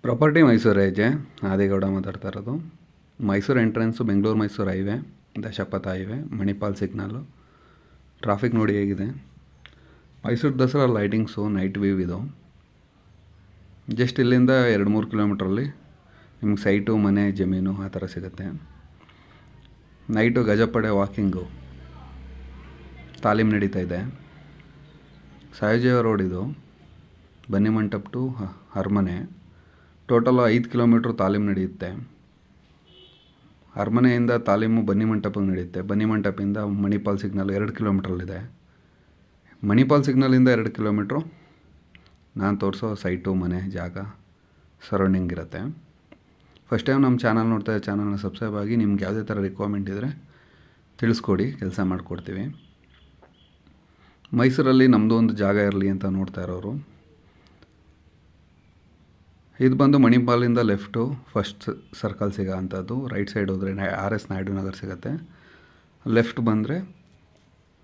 Property Mysuru ಹೆಜ್ಜೆ ಆದಿಗೌಡ ಮಾತಾಡ್ತಾ ಇರೋದು. ಮೈಸೂರು ಎಂಟ್ರೆನ್ಸು ಬೆಂಗಳೂರು ಮೈಸೂರು ಹೈವೇ, ದಶಪಥ ಹೈವೇ, ಮಣಿಪಾಲ್ ಸಿಗ್ನಲ್ಲು. ಟ್ರಾಫಿಕ್ ನೋಡಿ ಹೇಗಿದೆ. Mysuru Dasara lightings night view ಇದು. ಜಸ್ಟ್ ಇಲ್ಲಿಂದ 2-3 ಕಿಲೋಮೀಟ್ರಲ್ಲಿ ನಿಮ್ಗೆ ಸೈಟು, ಮನೆ, ಜಮೀನು ಆ ಥರ ಸಿಗುತ್ತೆ. ನೈಟು ಗಜಪಡೆ ವಾಕಿಂಗು ತಾಲೀಮ್ ನಡೀತಾ ಇದೆ. ಸಾಯುಜೀವ ರೋಡ್ ಇದು, ಬನ್ನಿಮಂಟಪ ಟು ಅರಮನೆ. ಟೋಟಲ್ 5 ಕಿಲೋಮೀಟ್ರ್ ತಾಲೀಮ್ ನಡೆಯುತ್ತೆ. ಅರಮನೆಯಿಂದ ತಾಲೀಮು ಬನ್ನಿಮಂಟಪಕ್ಕೆ ನಡೆಯುತ್ತೆ. ಬನ್ನಿಮಂಟಪದಿಂದ ಮಣಿಪಾಲ್ ಸಿಗ್ನಲ್ 2 ಕಿಲೋಮೀಟ್ರಲ್ಲಿದೆ. ಮಣಿಪಾಲ್ ಸಿಗ್ನಲಿಂದ 2 ಕಿಲೋಮೀಟ್ರು ನಾನು ತೋರಿಸೋ ಸೈಟು, ಮನೆ, ಜಾಗ, ಸರೌಂಡಿಂಗ್ ಇರುತ್ತೆ. ಫಸ್ಟ್ ಟೈಮ್ ನಮ್ಮ ಚಾನಲ್ ನೋಡ್ತಾ ಚಾನಲ್ನ ಸಬ್ಸ್ಕ್ರೈಬ್ ಆಗಿ. ನಿಮ್ಗೆ ಯಾವುದೇ ಥರ ರಿಕ್ವೈರ್ಮೆಂಟ್ ಇದ್ದರೆ ತಿಳಿಸ್ಕೊಡಿ, ಕೆಲಸ ಮಾಡಿಕೊಡ್ತೀವಿ. ಮೈಸೂರಲ್ಲಿ ನಮ್ಮದು ಒಂದು ಜಾಗ ಇರಲಿ ಅಂತ ನೋಡ್ತಾ ಇರೋರು, ಇದು ಬಂದು ಮಣಿಪಾಲಿಂದ ಲೆಫ್ಟು ಫಸ್ಟ್ ಸರ್ಕಲ್ ಸಿಗೋ ಅಂಥದ್ದು. ರೈಟ್ ಸೈಡ್ ಹೋದರೆ RS ನಾಯ್ಡು ನಗರ್ ಸಿಗುತ್ತೆ. ಲೆಫ್ಟ್ ಬಂದರೆ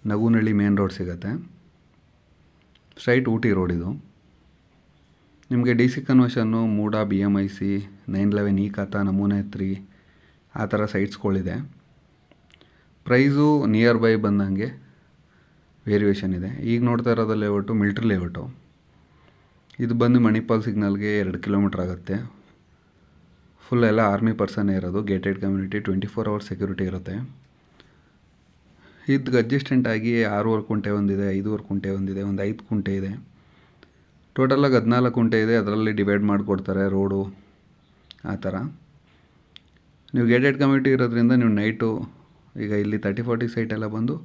ನಗುನಳ್ಳಿ ಮೇನ್ ರೋಡ್ ಸಿಗುತ್ತೆ. ಸ್ಟ್ರೈಟ್ ಊಟಿ ರೋಡ್ ಇದು. ನಿಮಗೆ DC ಕನ್ವರ್ಷನ್ನು, ಮೂಡ, BMIC, 911 ಈ ಖಾತಾ, ನಮೂನೆ 3 ಆ ಥರ ಸೈಟ್ಸ್ಗಳಿದೆ. ಪ್ರೈಸು ನಿಯರ್ ಬೈ ಬಂದಂಗೆ ವೇರಿಯೇಷನ್ ಇದೆ. ಈಗ ನೋಡ್ತಾ ಇರೋದು ಲೇಔಟು ಮಿಲ್ಟ್ರಿ ಲೇಔಟು. ಇದು ಬಂದು ಮಣಿಪಾಲ್ ಸಿಗ್ನಲ್ಗೆ 2 ಕಿಲೋಮೀಟ್ರ್ ಆಗುತ್ತೆ. ಫುಲ್ ಎಲ್ಲ ಆರ್ಮಿ ಪರ್ಸನ್ನೇ ಇರೋದು. ಗೇಟೆಡ್ ಕಮ್ಯುನಿಟಿ, 24 ಅವರ್ಸ್ ಸೆಕ್ಯೂರಿಟಿ ಇರುತ್ತೆ. ಇದಕ್ಕೆ ಅಡ್ಜಸ್ಟೆಂಟಾಗಿ 6 ಕುಂಟೆ ಒಂದಿದೆ, 5 ಕುಂಟೆ ಒಂದಿದೆ, ಒಂದು 5 ಕುಂಟೆ ಇದೆ. ಟೋಟಲಾಗಿ 14 ಕುಂಟೆ ಇದೆ. ಅದರಲ್ಲಿ ಡಿವೈಡ್ ಮಾಡಿಕೊಡ್ತಾರೆ ರೋಡು ಆ ಥರ. ನೀವು ಗೇಟೆಡ್ ಕಮ್ಯುನಿಟಿ ಇರೋದ್ರಿಂದ ನೀವು ನೈಟು, ಈಗ ಇಲ್ಲಿ 30-40 ಸೈಟ್ ಎಲ್ಲ ಬಂದು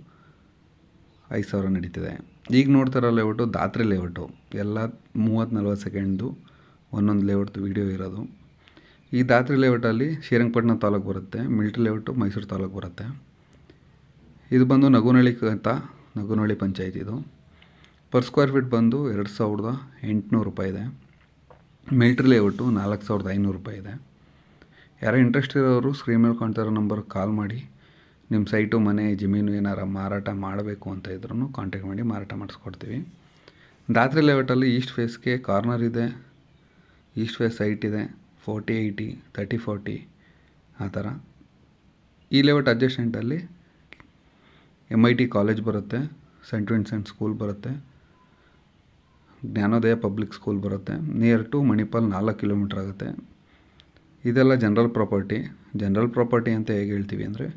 5,000 ನಡೀತಿದೆ. ಈಗ ನೋಡ್ತಾರೋ ಲೇಔಟು ದಾತ್ರಿ ಲೇಔಟು. ಎಲ್ಲ 30-40 ಸೆಕೆಂಡ್ದು ಒಂದೊಂದು ಲೇಔಟ್ದು ವೀಡಿಯೋ ಇರೋದು. ಈ ದಾತ್ರಿ ಲೇಔಟಲ್ಲಿ ಶ್ರೀರಂಗಪಟ್ಟಣ ತಾಲೂಕು ಬರುತ್ತೆ. ಮಿಲ್ಟ್ರಿ ಲೇಔಟು ಮೈಸೂರು ತಾಲೂಕು ಬರುತ್ತೆ. ಇದು ಬಂದು ನಗುನಳ್ಳಿ ಖಾತಾ, ನಗುನಳ್ಳಿ ಪಂಚಾಯತ್. ಇದು ಪರ್ ಸ್ಕ್ವೇರ್ ಫೀಟ್ ಬಂದು 2,800 ರೂಪಾಯಿ ಇದೆ. ಮಿಲ್ಟ್ರಿ ಲೇಔಟು 4,500 ರೂಪಾಯಿ ಇದೆ. ಯಾರೋ ಇಂಟ್ರೆಸ್ಟ್ ಇರೋರು ಸ್ಕ್ರೀನ್ ಮೇಲೆ ಕಾಣ್ತಾ ಇರೋ ನಂಬರ್ಗೆ ಕಾಲ್ ಮಾಡಿ ನಿಮ್ಮ ಸೈಟು, ಮನೆ, ಜಮೀನು ಏನಾರ ಮಾರಾಟ ಮಾಡಬೇಕು ಅಂತ ಇದ್ರೂ ಕಾಂಟ್ಯಾಕ್ಟ್ ಮಾಡಿ ಮಾರಾಟ ಮಾಡಿಸ್ಕೊಡ್ತೀವಿ. ದಾತ್ರಿ ಲೇಔಟಲ್ಲಿ ಈಸ್ಟ್ ಫೇಸ್ಗೆ ಕಾರ್ನರ್ ಇದೆ, ಈಸ್ಟ್ ಫೇಸ್ ಸೈಟ್ ಇದೆ, 40-80, 30-40 ಆ ಥರ. ಈ ಲೇಔಟ್ ಅಡ್ಜಸ್ಟೆಂಟಲ್ಲಿ MIT ಕಾಲೇಜ್ ಬರುತ್ತೆ, ಸೆಂಟ್ ವಿನ್ಸೆಂಟ್ ಸ್ಕೂಲ್ ಬರುತ್ತೆ, ಜ್ಞಾನೋದಯ ಪಬ್ಲಿಕ್ ಸ್ಕೂಲ್ ಬರುತ್ತೆ. ನಿಯರ್ ಟು ಮಣಿಪಾಲ್ 4 ಕಿಲೋಮೀಟ್ರ್ ಆಗುತ್ತೆ. ಇದೆಲ್ಲ ಜನರಲ್ ಪ್ರಾಪರ್ಟಿ ಅಂತ ಹೇಗೆ ಹೇಳ್ತೀವಿ ಅಂದರೆ,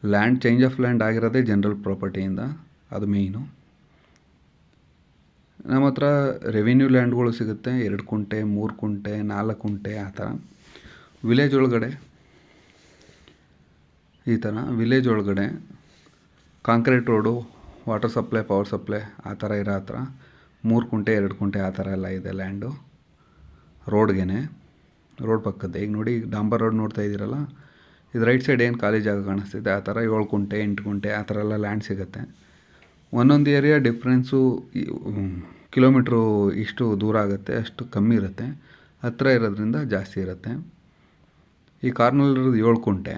ಲ್ಯಾಂಡ್ ಚೇಂಜ್ ಆಫ್ ಲ್ಯಾಂಡ್ ಆಗಿರೋದೇ ಜನರಲ್ ಪ್ರಾಪರ್ಟಿಯಿಂದ, ಅದು ಮೇಯ್ನು. ನಮ್ಮ ಹತ್ರ ರೆವಿನ್ಯೂ ಲ್ಯಾಂಡ್ಗಳು ಸಿಗುತ್ತೆ. 2 ಕುಂಟೆ, 3 ಕುಂಟೆ, 4 ಕುಂಟೆ ಆ ಥರ. ವಿಲೇಜ್ ಒಳಗಡೆ ಈ ಥರ, ವಿಲೇಜ್ ಒಳಗಡೆ concrete road, water supply, power supply ಆ ಥರ ಇರೋ ಹತ್ರ 3 ಕುಂಟೆ, 2 ಕುಂಟೆ ಆ ಥರ ಎಲ್ಲ ಇದೆ ಲ್ಯಾಂಡು. ರೋಡ್ ಪಕ್ಕದ. ಈಗ ನೋಡಿ, ಡಾಂಬರ್ ರೋಡ್ ನೋಡ್ತಾ ಇದ್ದೀರಲ್ಲ, ಇದು ರೈಟ್ ಸೈಡ್ ಏನು ಖಾಲಿ ಜಾಗ ಕಾಣಿಸ್ತಿದೆ ಆ ಥರ 7 ಕುಂಟೆ, 8 ಕುಂಟೆ ಆ ಥರ ಎಲ್ಲ ಲ್ಯಾಂಡ್ ಸಿಗುತ್ತೆ. ಒಂದೊಂದು ಏರಿಯಾ ಡಿಫ್ರೆನ್ಸು ಕಿಲೋಮೀಟ್ರು ಇಷ್ಟು ದೂರ ಆಗುತ್ತೆ, ಅಷ್ಟು ಕಮ್ಮಿ ಇರುತ್ತೆ. ಹತ್ತಿರ ಇರೋದ್ರಿಂದ ಜಾಸ್ತಿ ಇರುತ್ತೆ. ಈ ಕಾರ್ನಲ್ಲಿರೋದು 7 ಕುಂಟೆ.